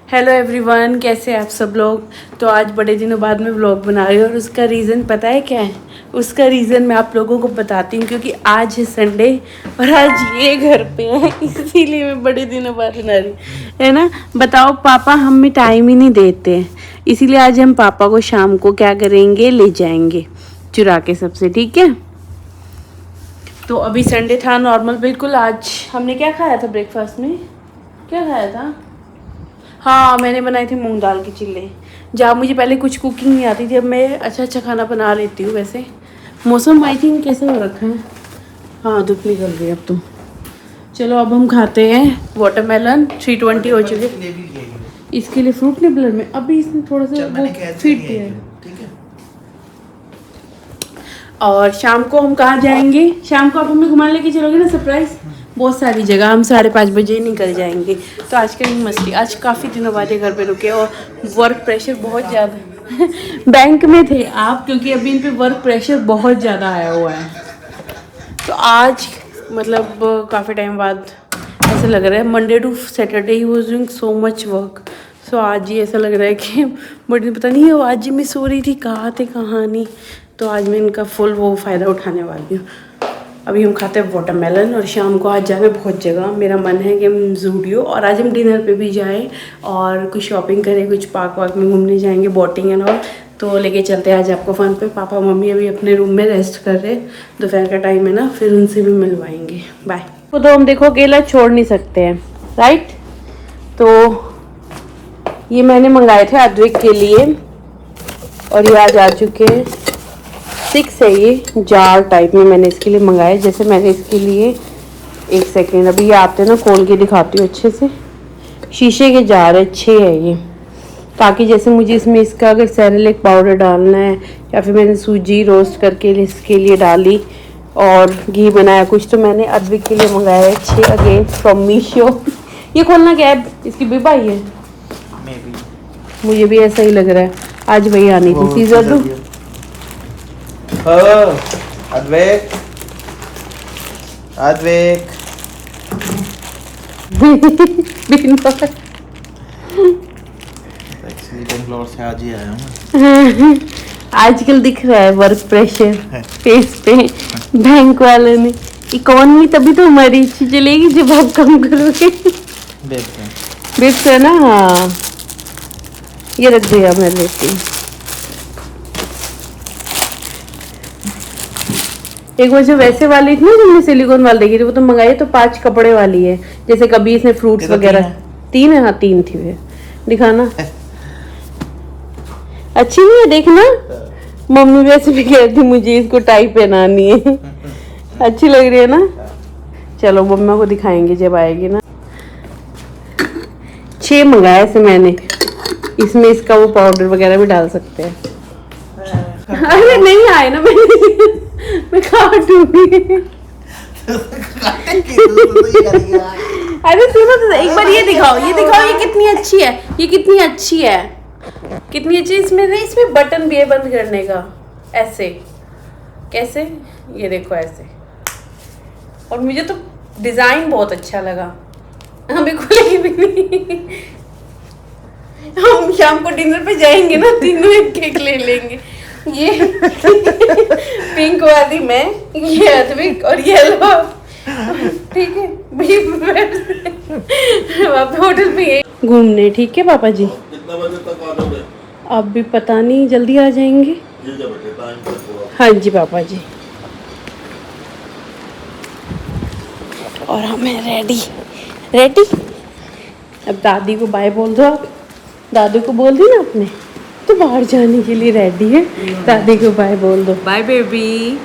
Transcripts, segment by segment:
Hello everyone, कैसे हैं आप सब लोग। तो आज बड़े दिनों बाद मैं व्लॉग बना रही हूँ और उसका रीज़न पता है क्या है। उसका रीज़न मैं आप लोगों को बताती हूँ, क्योंकि आज है संडे और आज ये घर पे है, इसीलिए मैं बड़े दिनों बाद बना रही है ना। बताओ, पापा हमें टाइम ही नहीं देते हैं, इसीलिए आज हम पापा को शाम को क्या करेंगे, ले जाएंगे चुरा के सबसे, ठीक है। तो अभी संडे था, नॉर्मल बिल्कुल। आज हमने क्या खाया था ब्रेकफास्ट में, क्या खाया था। हाँ, मैंने बनाए थे मूंग दाल के चिल्ले। जहाँ मुझे पहले कुछ कुकिंग नहीं आती थी, अब मैं अच्छा अच्छा खाना बना लेती हूँ। वैसे मौसम आई थिंक कैसा हो रखा है। हाँ, धूप निकल गई अब तो। चलो अब हम खाते हैं वाटरमेलन। 3:20 हो चुके। इसके लिए फ्रूट निबलर में अभी इसने थोड़ा सा वो फीट दिया है। और शाम को हम कहाँ जाएंगे, शाम को आप हमें घुमा लेके चलोगे ना, सरप्राइज बहुत सारी जगह। हम 5:30 बजे निकल जाएंगे। तो आज करेंगे मस्ती। आज काफ़ी दिनों बाद घर पे रुके और वर्क प्रेशर बहुत ज़्यादा बैंक में थे आप, क्योंकि अभी इन पे वर्क प्रेशर बहुत ज़्यादा आया हुआ है। तो आज मतलब काफ़ी टाइम बाद ऐसा लग रहा है, मंडे टू सैटरडे ही was doing so much work. So आज ही ऐसा लग रहा है कि बड़ी पता नहीं है, आज ही मैं सो रही थी, कहाँ थे कहाँ नहीं। तो आज मैं इनका फुल वो फ़ायदा उठाने वाली हूँ। अभी हम खाते हैं वाटरमेलन और शाम को आज जाना बहुत जगह। मेरा मन है कि हम ज़ूडियो और आज हम डिनर पे भी जाएं और कुछ शॉपिंग करें, कुछ पार्क वार्क में घूमने जाएंगे, बोटिंग एंड ऑल। तो लेके चलते हैं आज आपको फन पे। पापा मम्मी अभी अपने रूम में रेस्ट कर रहे, दोपहर का टाइम है ना, फिर उनसे भी मिलवाएंगे। बाय। तो हम देखो अकेला छोड़ नहीं सकते हैं, राइट। तो ये मैंने मंगाए थे अद्विक के लिए और ये आज आ चुके हैं। 6 है ये जार टाइप में, मैंने इसके लिए मंगाए। जैसे मैंने इसके लिए, एक सेकेंड, अभी ये आते हैं ना, खोल के दिखाती हूँ अच्छे से। शीशे के जार है, 6 है ये, ताकि जैसे मुझे इसमें इसका अगर सेरेलेक पाउडर डालना है या फिर मैंने सूजी रोस्ट करके इसके लिए डाली और घी बनाया कुछ, तो मैंने अद्विक के लिए मंगाया है 6 अगेन फ्रॉम मीशो। ये खोलना क्या है, इसकी बिप आई है, मुझे भी ऐसा ही लग रहा है। आज वही आनी थी। सीजर दूँ? अद्वैक अद्वैक एक्चुअली बेंगलोर से आज ही आया हूँ। आजकल दिख रहा है वर्क प्रेशर फेस पे बैंक वाले ने। इकोनॉमी तभी तो हमारी अच्छी चलेगी जब आप कम करोगे। बेब्स है ना। हाँ, ये रख दिया मैं लेती। एक वो जो वैसे वाली थी ना, तुमने सिलिकॉन वाली देखी थी, वो तो मंगाई, तो 5 कपड़े वाली है। जैसे कभी इसने फ्रूट्स वगैरह 3 है। हाँ 3 थी। वे दिखाना अच्छी नहीं है, देखना। मम्मी वैसे भी कहती मुझे इसको टाई पहनानी है। अच्छी लग रही है ना। चलो मम्मा को दिखाएंगे जब आएगी ना। 6 मंगाया से मैंने। इसमें इसका वो पाउडर वगैरह भी डाल सकते हैं। अरे नहीं आए ना, मैं काटूंगी। अरे सुनो तो एक बार ये दिखाओ, ये कितनी अच्छी है, ये कितनी अच्छी है, कितनी अच्छी। इसमें बटन भी है बंद करने का। ऐसे कैसे, ये देखो ऐसे। और मुझे तो डिजाइन बहुत अच्छा लगा। हमें खुलेगी भी नहीं। हम शाम को डिनर पे जाएंगे ना, तीनों एक केक ले लेंगे। ये पिंक वाली मैं, ये अद्विक और येलो, ठीक है। होटल पे ये घूमने, ठीक है पापा जी। कितना बजे तक आ जाओगे? अब भी पता नहीं, जल्दी आ जाएंगे। हाँ जी पापा जी। और हमें रेडी। अब दादी को बाय बोल दो आप। दादी को बोल दी ना आपने, तो बाहर जाने के लिए रेडी है। दादी को बाय बोल दो। बाय बेबी,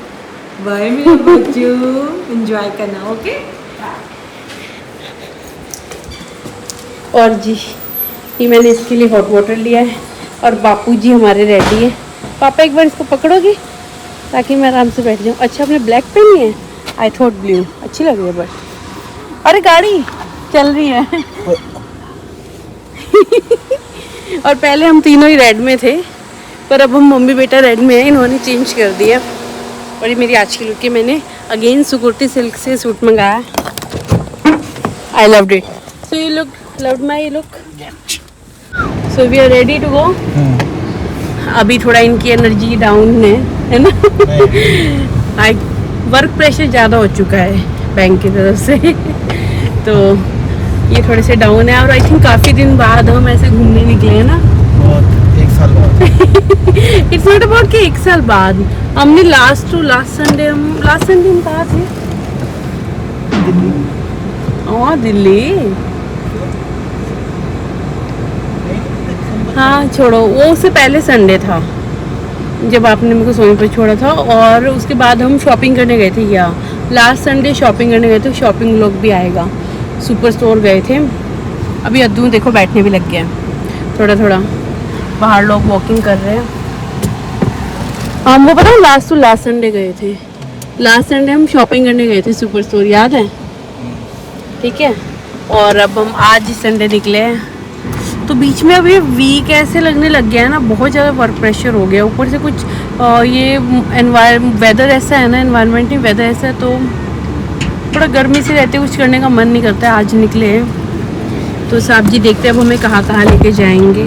बाय मेरे बच्चू, एंजॉय करना, ओके। और जी, ये मैंने इसके लिए हॉट वाटर लिया है और बापू जी हमारे रेडी है। पापा एक बार इसको पकड़ोगे ताकि मैं आराम से बैठ जाऊँ। अच्छा, आपने ब्लैक पहनी है, आई थॉट ब्लू अच्छी लग रही है। बट अरे गाड़ी चल रही है। और पहले हम तीनों ही रेड में थे, पर अब हम मम्मी बेटा रेड में हैं। इन्होंने चेंज कर दिया। और ये मेरी आज की लुक है। मैंने अगेन सुकुर्ती सिल्क से सूट मंगाया। I loved it. So you look loved my look. So we are ready to go. अभी थोड़ा इनकी एनर्जी डाउन है ना? आई वर्क प्रेशर ज़्यादा हो चुका है बैंक की तरफ से तो ये थोड़े से डाउन है। और आई थिंक काफ़ी दिन बाद हम ऐसे घूमने निकले हैं ना। बहुत, 1 साल बाद। इट्स नॉट अबाउट कि 1 साल बाद। हमने लास्ट संडे हम कहाँ थे? दिल्ली। हाँ छोड़ो, वो उससे पहले संडे था जब आपने मेरे को सोनी पर छोड़ा था। और उसके बाद हम शॉपिंग करने गए थे। या लास्ट संडे शॉपिंग करने गए थे। शॉपिंग व्लॉग भी आएगा। सुपर स्टोर गए थे। अभी अद्दू देखो बैठने भी लग गया थोड़ा थोड़ा। बाहर लोग वॉकिंग कर रहे हैं। हम वो पता है लास्ट संडे गए थे। लास्ट संडे हम शॉपिंग करने गए थे सुपर स्टोर, याद है? ठीक है। और अब हम आज ही संडे निकले हैं। तो बीच में अभी वीक ऐसे लगने लग गया है ना, बहुत ज़्यादा वर्क प्रेशर हो गया। ऊपर से कुछ ये वेदर ऐसा है ना, एनवायरनमेंट वेदर ऐसा है, तो थोड़ा गर्मी से रहते कुछ करने का मन नहीं करता है। आज निकले हैं तो साहब जी देखते हैं अब हमें कहाँ कहाँ लेके जाएंगे।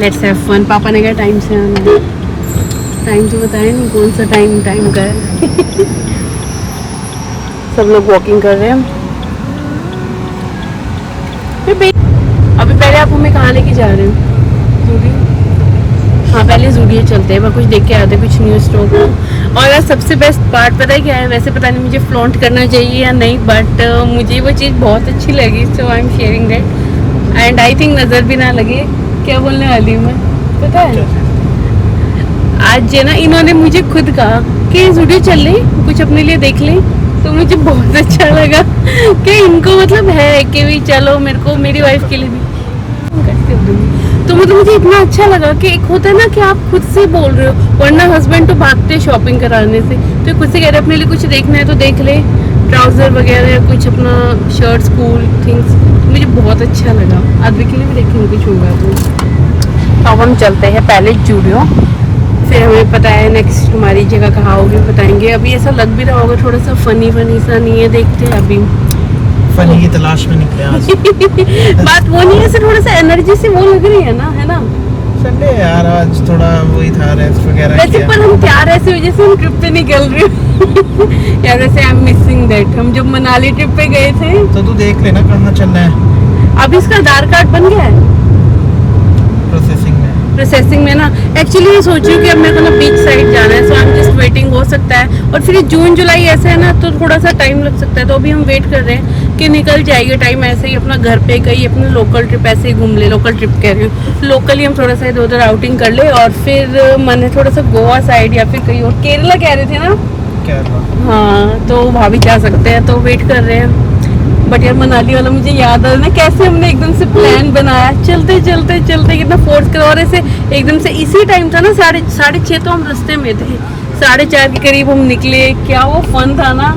Let's have fun. पापा ने कहा टाइम से आना। टाइम तो बताया नहीं कौन सा टाइम का है सब लोग वॉकिंग कर रहे हैं। अभी पहले आप हमें कहाँ लेके जा रहे हो? जूडियो। हाँ पहले जूडियो चलते हैं, वहाँ कुछ देख के आते हैं, कुछ न्यू स्टॉक हो। और आज सबसे बेस्ट पार्ट पता है क्या है? वैसे पता नहीं मुझे फ्लॉन्ट करना चाहिए या नहीं, बट मुझे वो चीज़ बहुत अच्छी लगी, so I am sharing that. And I think नज़र भी ना लगे। क्या बोलने वाली हूँ मैं पता है? आज जो ना इन्होंने मुझे खुद कहा कि जूडियो चल ले, कुछ अपने लिए देख ले, तो मुझे बहुत अच्छा लगा कि इनको मतलब है कि भी चलो मेरे को मेरी वाइफ के लिए भी तो मतलब मुझे इतना अच्छा लगा कि एक होता है ना कि आप खुद से बोल रहे हो, वरना हस्बैंड तो भागते शॉपिंग कराने से, तो खुद से कह रहे अपने लिए कुछ देखना है तो देख ले, ट्राउजर वगैरह या कुछ अपना शर्ट स्कूल थिंग्स। मुझे बहुत अच्छा लगा। आदमी के लिए भी देखेंगे कुछ होगा तो। अब हम चलते हैं पहले जूडियो, फिर हमें पता है नेक्स्ट हमारी जगह कहाँ होगी बताएंगे। अभी ऐसा लग भी रहा होगा थोड़ा सा फनी सा नहीं है, देखते हैं अभी। फनी की तलाश में निकले आज। बात वो नहीं है, ऐसे थोड़ा सा एनर्जी से वो लग रही है ना, है ना? संडे यार, आज थोड़ा वही था, रेस्ट वगैरह वैसे किया। पर हम तैयार ऐसे वजह से हम ट्रिप पे निकल रहे हैं यार। वैसे आई एम मिसिंग दैट। हम जब मनाली ट्रिप पे गए थे तो तू देख लेना कहाँ चलना है। अब इसका आधार कार्ड बन गया है प्रोसेसिंग में ना। एक्चुअली ये सोच रही हूँ कि अब मेरे को ना बीच साइड जाना है, सो आई एम जस्ट वेटिंग। हो सकता है और फिर जून जुलाई ऐसे है ना, तो थोड़ा सा टाइम लग सकता है। तो अभी हम वेट कर रहे हैं कि निकल जाएगी टाइम ऐसे ही। अपना घर पे कहीं अपना लोकल ट्रिप ऐसे ही घूम ले। लोकल ट्रिप कह रही हूँ, लोकली हम थोड़ा सा इधर उधर आउटिंग कर ले। और फिर मन है थोड़ा सा गोवा साइड या फिर कहीं और, केरला कह रहे थे ना? हाँ तो वहाँ भी जा सकते हैं, तो वेट कर रहे हैं। बट यार मनाली वाला मुझे याद आ रहा है कैसे हमने एकदम से प्लान बनाया, चलते चलते चलते कितना फोर्स करा। और ऐसे एकदम से इसी टाइम था ना, 6:30 तो हम रास्ते में थे, 4:30 के करीब हम निकले। क्या वो फन था ना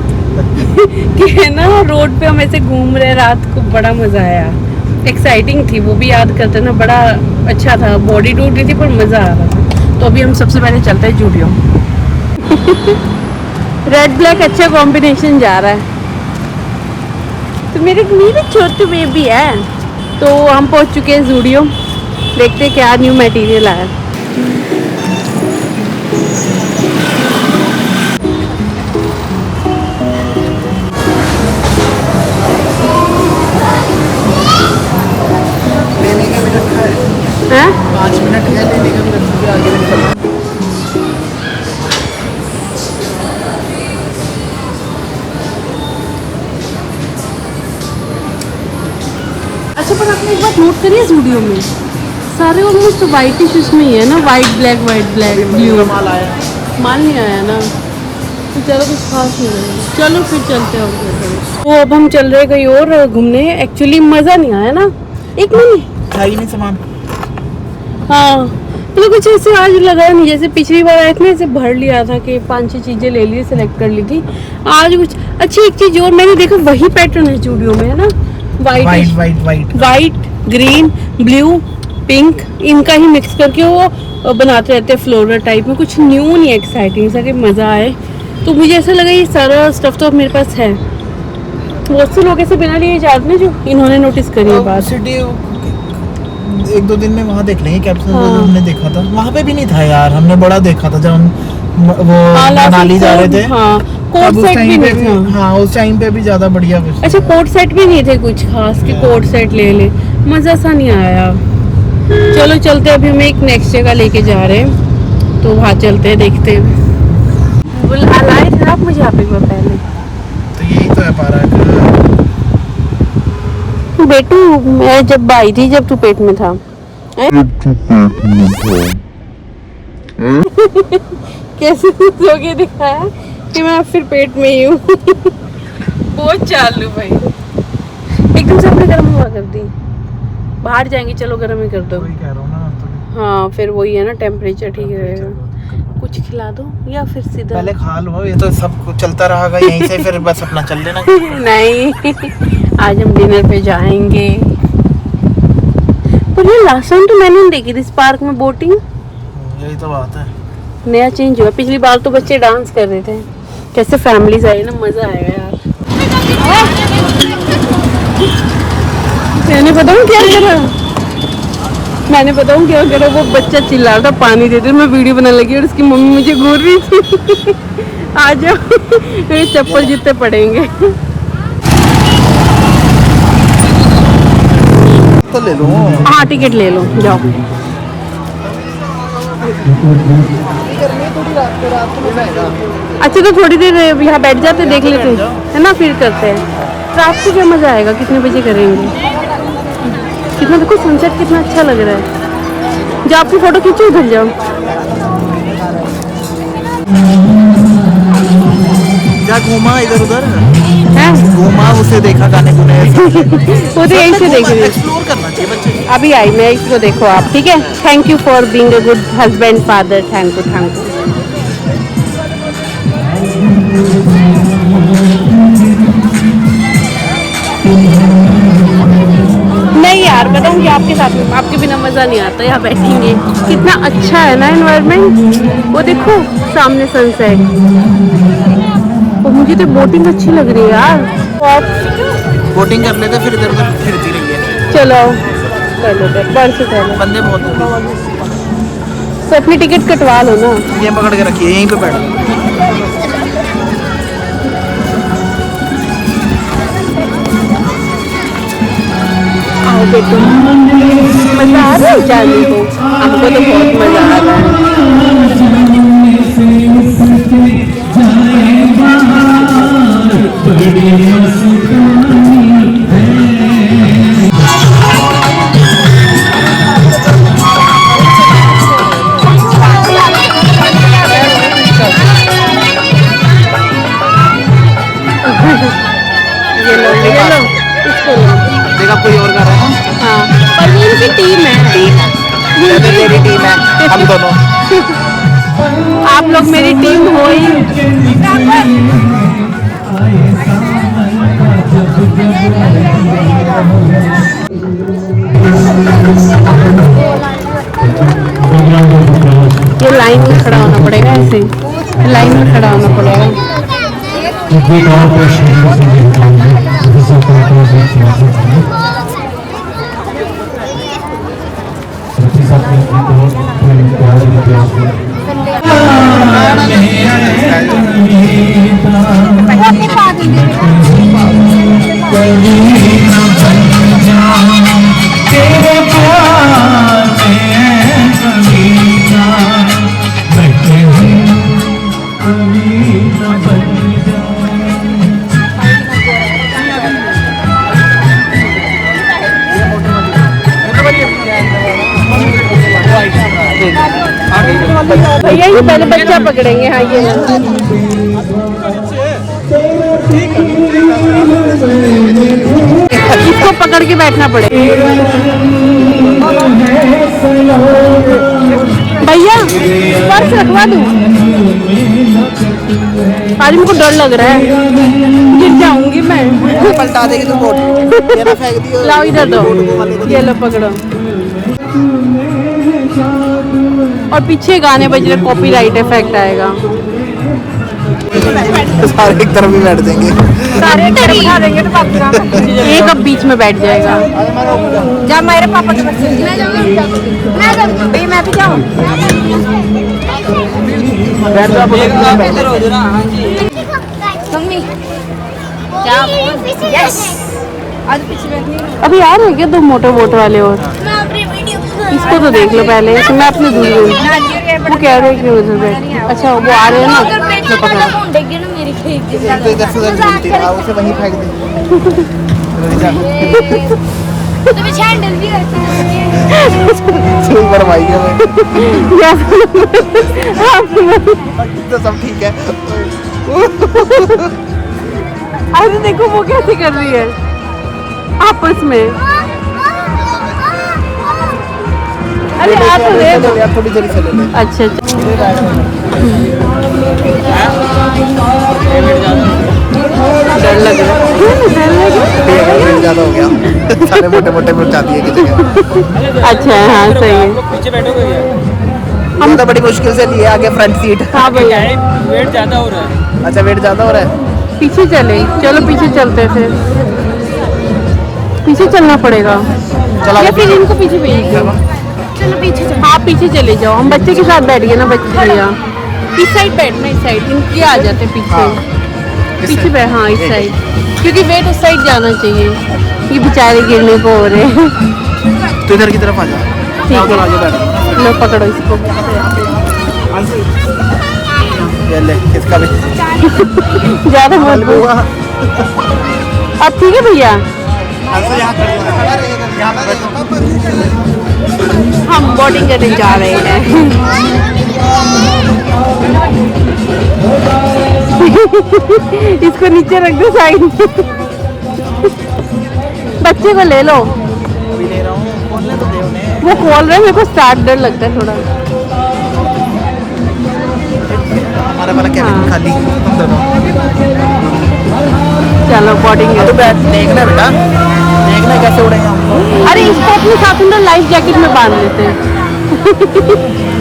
कि है ना, रोड पे हम ऐसे घूम रहे रात को, बड़ा मजा आया। एक्साइटिंग थी वो भी, याद करते ना, बड़ा अच्छा था। बॉडी टूट रही थी पर मजा आ रहा था। तो अभी हम सबसे पहले चलते हैं जूडियो। रेड ब्लैक अच्छा कॉम्बिनेशन जा रहा है। तो मेरी छोटी बेबी है। तो हम पहुंच चुके हैं जूडियो, देखते हैं क्या न्यू मटेरियल आया। हैं? 5 मिनट है लेने का, फिर आगे निकलना। अच्छा पर आपने एक बात नोट करी है, जूडियो में सारे ऑलमोस्ट वाइट इशूज में ही है ना, वाइट ब्लैक ब्लू। माल आया, माल नहीं आया ना, तो चलो कुछ खास नहीं है। चलो फिर चलते हैं। तो अब हम चल रहे कहीं और घूमने। एक्चुअली मज़ा नहीं आया ना, एक मिनट था ही नहीं सामान। हाँ मतलब कुछ ऐसे आज लगा नहीं, जैसे पिछली बार आए थे ऐसे भर लिया था कि 5-6 चीज़ें ले ली, सेलेक्ट कर ली थी। आज कुछ अच्छी एक चीज़ और मैंने देखा, वही पैटर्न है जूडियो में, है ना? वाइट ग्रीन ब्लू पिंक, इनका ही मिक्स करके वो बनाते रहते हैं फ्लोरल टाइप में। कुछ न्यू नहीं, एक्साइटिंग सा कि मज़ा आए। तो मुझे ऐसा लगा ये सारा स्टफ तो अब मेरे पास है। बहुत से लोग ऐसे बिना लिए जाते हैं जो इन्होंने नोटिस करी है बात। सिटी एक दो दिन में वहाँ देख लेंगे कैप्सूल हाँ। जो हमने देखा था वहाँ पे भी नहीं था यार, हमने बड़ा देखा था जब हम वो हाँ, मनाली जा रहे थे। हाँ, कोट तब उस सेट भी टाइम पे नहीं था। हाँ उस टाइम पे भी ज्यादा बढ़िया कुछ अच्छा, कोट सेट भी नहीं थे कुछ खास कि कोट सेट ले ले, मजा सा नहीं आया। चलो चलते, अभी हम एक नेक्स्ट जगह लेके जा रहे हैं, तो वहाँ चलते हैं, देखते हैं। लाए थे आप मुझे यहाँ पे एक बार पहले। तो यही तो है पार्क। बेटू, मैं जब आई थी जब तू पेट में था। कैसे सो के दिखाया कि मैं फिर पेट में ही हूँ। बहुत चालू भाई, एकदम से अपने गर्म हवा कर दी। बाहर जाएंगे, चलो गर्म ही कर दो। वही कह रहा हूँ ना तो। हाँ, फिर वही है ना, टेम्परेचर ठीक रहेगा। कुछ खिला दो या फिर सीधा पहले खा लो, ये तो सब कुछ चलता रहेगा यहीं से, फिर बस अपना चल लेना। नहीं, आज हम डिनर पे जाएंगे। पर ये लास्ट टाइम तो मैंने नहीं देखी थी इस पार्क में बोटिंग। यही तो बात है। नया चेंज हुआ, पिछली बार तो बच्चे डांस कर रहे थे। कैसे फैमिली आए ना, मजा आएगा यार। मैंने बताऊँ क्या करा, वो बच्चा चिल्ला रहा था पानी दे दे। मैं वीडियो बनाने लगी और उसकी मम्मी मुझे घूर रही थी। आ जाओ, मेरे चप्पल जूते पड़ेंगे। तो ले लो। हाँ, टिकट ले लो, जाओ। अच्छा, तो थोड़ी देर यहाँ बैठ जाते, देख लेते है ना, फिर करते हैं। रात को क्या मजा आएगा, कितने बजे करेंगे। कितना देखो सनसेट कितना अच्छा लग रहा है। जो आपकी फोटो खींचो, उधर जाओ। जा घूमा इधर उधर हैं? घूमा, उसे देखा गाने गुने। वो तो यहीं से देख रही हूँ। एक्सप्लोर करना चाहिए बच्चे। अभी आई मैं, इसको देखो आप, ठीक है। Thank you for being a good husband, father. Thank you. नहीं यार, बताऊंगी आपके साथ में, आपके बिना मज़ा नहीं आता। यहाँ बैठेंगे, कितना अच्छा है ना एनवायरनमेंट। वो देखो सामने सनसेट। और मुझे तो बोटिंग अच्छी लग रही है यार। बोटिंग कर लेते, फिर इधर उधर फिरती रही है। चलो कर लेते, बस चलो। बंदे बहुत हैं। तो अपनी टिकट कटवा लो ना। ये पकड़ के रखिए, यहीं पे बैठो। आओ बेटू, मजा आ रहा है जाने को। हमको तो बहुत मजा आ रहा है। ये लो, इसको लो। देखा कोई और कर रहा है। हाँ, पर ये इनकी टीम है। ये मेरी टीम है, हम दोनों। आप लोग मेरी टीम हो ही। ये लाइन में खड़ा होना पड़ेगा, ऐसे लाइन में खड़ा होना पड़ेगा। भैया ये पहले बच्चा पकड़ेंगे। हाँ, ये इसको पकड़ के बैठना पड़ेगा। भैया पर्स रखवा दूं? आज मुझको डर लग रहा है, गिर जाऊंगी मैं। पलटा देगी तो बोट। ये ना फेंक दियो। लाओ इधर दो, ये लो पकड़ो। और पीछे गाने बज रहे, कॉपीराइट इफेक्ट आएगा। सारे एक तरफ ही बैठ जाएंगे। सारे बिठा देंगे तो पापा एक अब बीच में बैठ जाएगा। जा मेरे पापा के पास मैं जाऊंगी भैया मैं भी जाऊँ मम्मी क्या यस आज पीछे बैठनी अभी आ रहे हैं क्या 2 मोटे वाले और इसको तो देख लो पहले, मैं अपने दूर हूँ। वो कह रहे हैं कि उधर बैठ। अच्छा वो आ रहे हैं ना, मैं पकड़ा। तो इधर से उधर घूमती है, उसे वहीं फेंक दे। सुन पर भाई है तो सब ठीक है। अरे देखो वो कैसे कर रही है आपस में। अरे आप तो देख यार थोड़ी देर चले ले। अच्छा डर लग रहा है। ज्यादा हो गया। सारे मोटे पहुंचा दिए की जगह। अच्छा हाँ सही है। पीछे बैठोगे हम तो बड़ी मुश्किल से लिए आगे फ्रंट सीट। हाँ भैया वेट ज्यादा हो रहा है। अच्छा वेट ज्यादा हो रहा है। पीछे चले, चलो पीछे चलते हैं फिर। पीछे चलना पड़ेगा या फिर इनको पीछे भेज दो। चलो पीछे चलो। हाँ पीछे चले जाओ, हम बच्चे के साथ बैठ गए ना, बच्चे भैया इस साइड बैठना, इस साइड इनके आ जाते पीछे। पीछे बैठ, हाँ इस साइड, क्योंकि वेट उस साइड जाना चाहिए। ये बेचारे गिरने को हो रहे हैं। तो इधर की तरफ आ जा। ठीक है आगे बैठ। लो पकड़ो इसको। ये ले इसका भी। ज्यादा मत हुआ। अब ठीक है भैया, हम बोटिंग करने जा रहे हैं। इसको नीचे रख दो साइड में। बच्चे को ले लो। अभी ले रहा हूँ, खोलने तो दे उन्हें। वो खोल रहे हैं, मेरे को स्टार्ट डर लगता है थोड़ा। हमारा वाला कैबिन खाली हम दोनों। चलो बोटिंग तो बैठ देखना बेटा, देखना कैसे उड़ेंगे हम लोग। अरे इसको अपने साथ अंदर लाइफ जैकेट में बांध लेते हैं।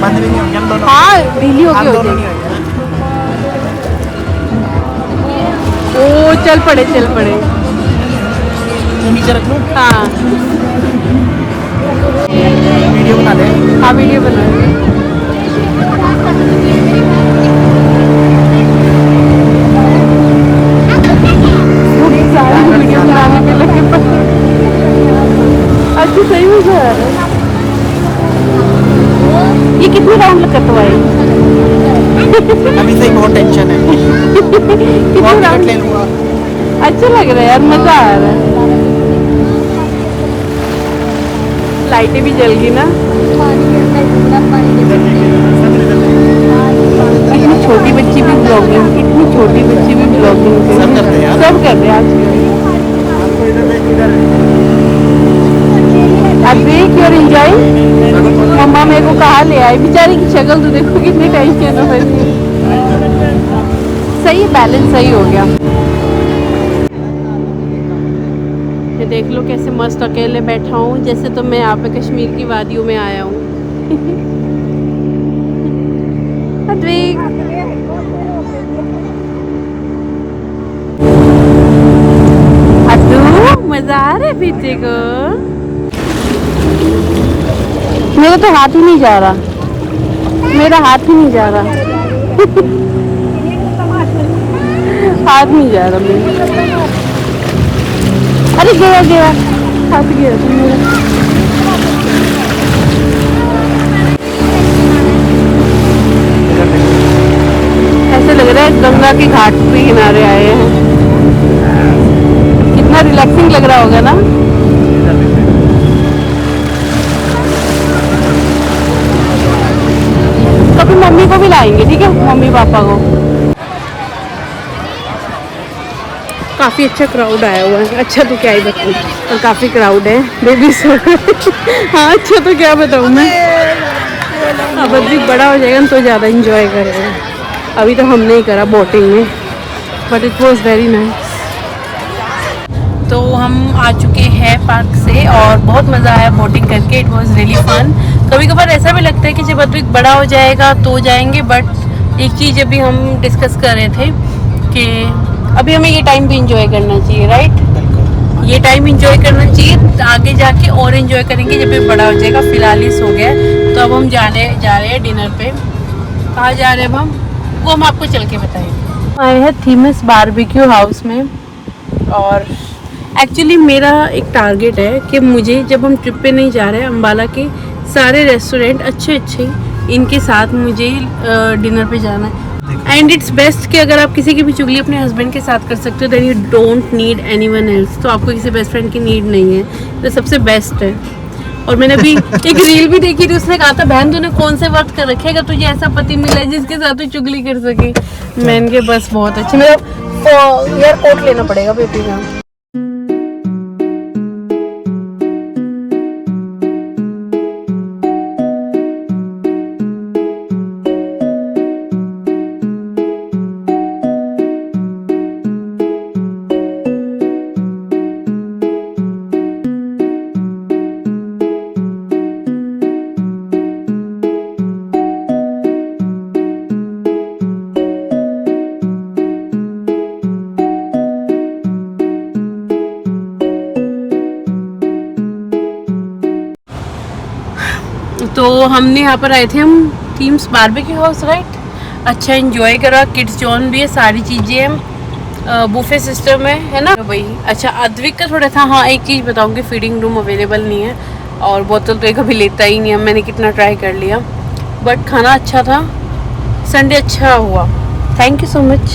बंद भी नहीं होंगे हम दोनों। हाँ ढीली हम होके हो दोनों जाएगी। नहीं होंगे। ओ चल पड़े नीचे रख लूँ। हाँ वीडियो बना दे। हाँ वीडियो बना। अच्छा सही में जा रहा है। ये कितने राउंड कटवाए? अभी से ही बहुत टेंशन है। कितने राउंड ले लूँगा। अच्छा लग रहा है यार, मजा आ रहा है। लाइटें भी जल गई ना। इतनी छोटी बच्ची भी ब्लॉगिंग, इतनी छोटी बच्ची भी ब्लॉगिंग सब करते हैं यार। सब कर रहे हैं आजकल। देख और एंजॉय। मम्मा मेरे को कहा ले आई, बेचारी की शक्ल तो देखो कितनी टेंशन है। सही बैलेंस सही हो गया। ये देख लो कैसे मस्त अकेले बैठा हूँ, जैसे तो मैं यहाँ पे कश्मीर की वादियों में आया हूँ। अद्दू मजा आ रहा है बेटे को। मेरा तो हाथ ही नहीं जा रहा, मेरा हाथ ही नहीं जा रहा। हाथ नहीं जा रहा मेरा। अरे गया हाथ गया मेरा। ऐसे लग रहा है गंगा के घाट के किनारे आए हैं। कितना रिलैक्सिंग लग रहा होगा ना। कभी मम्मी को भी लाएंगे, ठीक है, मम्मी पापा को। काफ़ी अच्छा क्राउड आया हुआ है। अच्छा तो क्या ही बताऊँ, और काफ़ी क्राउड है। बेबी सो हाँ अच्छा तो क्या बताऊँ मैं। अब अधिक बड़ा हो जाएगा तो ज़्यादा इंजॉय करेगा। अभी तो हमने ही करा बोटिंग में, but it was very nice. तो हम आ चुके हैं पार्क से और बहुत मज़ा आया बोटिंग करके। It was really fun. कभी कभार ऐसा भी लगता है कि जब अधिक बड़ा हो जाएगा तो जाएंगे, बट एक चीज़ अभी हम डिस्कस कर रहे थे कि अभी हमें ये टाइम भी इंजॉय करना चाहिए, राइट? बिल्कुल। ये टाइम इंजॉय करना चाहिए, आगे जाके और इंजॉय करेंगे जब ये बड़ा हो जाएगा। फिलहाल ही सो गया है। तो अब हम जा रहे हैं डिनर पे। कहाँ जा रहे हैं अब हम, वो हम आपको चल के बताएंगे। आए हैं थीमस बारबेक्यू हाउस में। और एक्चुअली मेरा एक टारगेट है कि मुझे, जब हम ट्रिप पे नहीं जा रहे हैं, अम्बाला के सारे रेस्टोरेंट अच्छे इनके साथ मुझे डिनर पे जाना है। एंड इट्स बेस्ट कि अगर आप किसी की भी चुगली अपने हस्बैंड के साथ कर सकते हो, then you don't need anyone else. तो आपको किसी बेस्ट फ्रेंड की नीड नहीं है, तो सबसे बेस्ट है। और मैंने अभी एक रील भी देखी थी, उसने कहा था बहन तूने कौन से वर्त कर रखेगा, तुझे ऐसा पति मिला है जिसके साथ तू चुगली कर सके। मैंने के बस बहुत अच्छी, मेरा यार कोट लेना पड़ेगा बेबी का। तो हमने यहाँ पर आए थे हम थीम्स बारबेक्यू हाउस, राइट? अच्छा एंजॉय करा, किड्स जोन भी है, सारी चीज़ें हैं, बुफे सिस्टम है ना भाई। अच्छा अद्विक का थोड़ा था, हाँ एक चीज़ बताऊँगी, फीडिंग रूम अवेलेबल नहीं है और बोतल तो कभी लेता ही नहीं है। मैंने कितना ट्राई कर लिया, बट खाना अच्छा था। संडे अच्छा हुआ, thank you so much.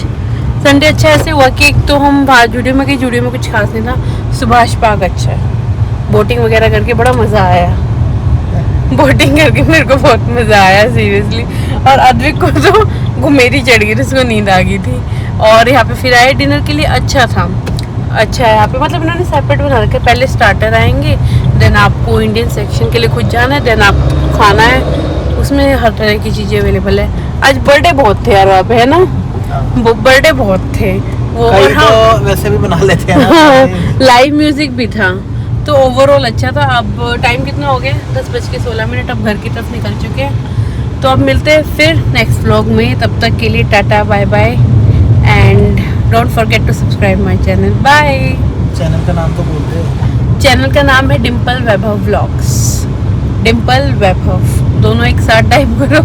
Sunday अच्छा ऐसे हुआ कि एक तो हम बाहर जूडियो में गए, जूडियो में कुछ खास नहीं था। सुभाष पार्क अच्छा है, बोटिंग वगैरह करके बड़ा मज़ा आया। बोटिंग करके मेरे को बहुत मज़ा आया सीरियसली। और अद्विक को तो घुमेरी चढ़ गई, उसको नींद आ गई थी। और यहाँ पे फिर आए डिनर के लिए, अच्छा था। अच्छा है यहाँ पे, मतलब इन्होंने सेपरेट बना रखे, पहले स्टार्टर आएंगे, देन आपको इंडियन सेक्शन के लिए खुद जाना है, देन आप खाना है, उसमें हर तरह की चीज़ें अवेलेबल है। आज बर्थडे बहुत थे यार वहाँ पे, है ना? वो बर्थडे बहुत थे वो। और हाँ तो वैसे भी बना लेते हैं ना। लाइव म्यूजिक भी था, तो ओवरऑल अच्छा था। अब टाइम कितना हो गया, 10:16। अब घर की तरफ निकल चुके हैं। तो अब मिलते हैं फिर नेक्स्ट व्लॉग में, तब तक के लिए tata bye bye and don't forget to subscribe my channel. Bye. Channel का नाम तो बोल रहे हो। चैनल का नाम है डिम्पल वैभव व्लॉग्स। डिम्पल वैभव, दोनों एक साथ टाइप करो।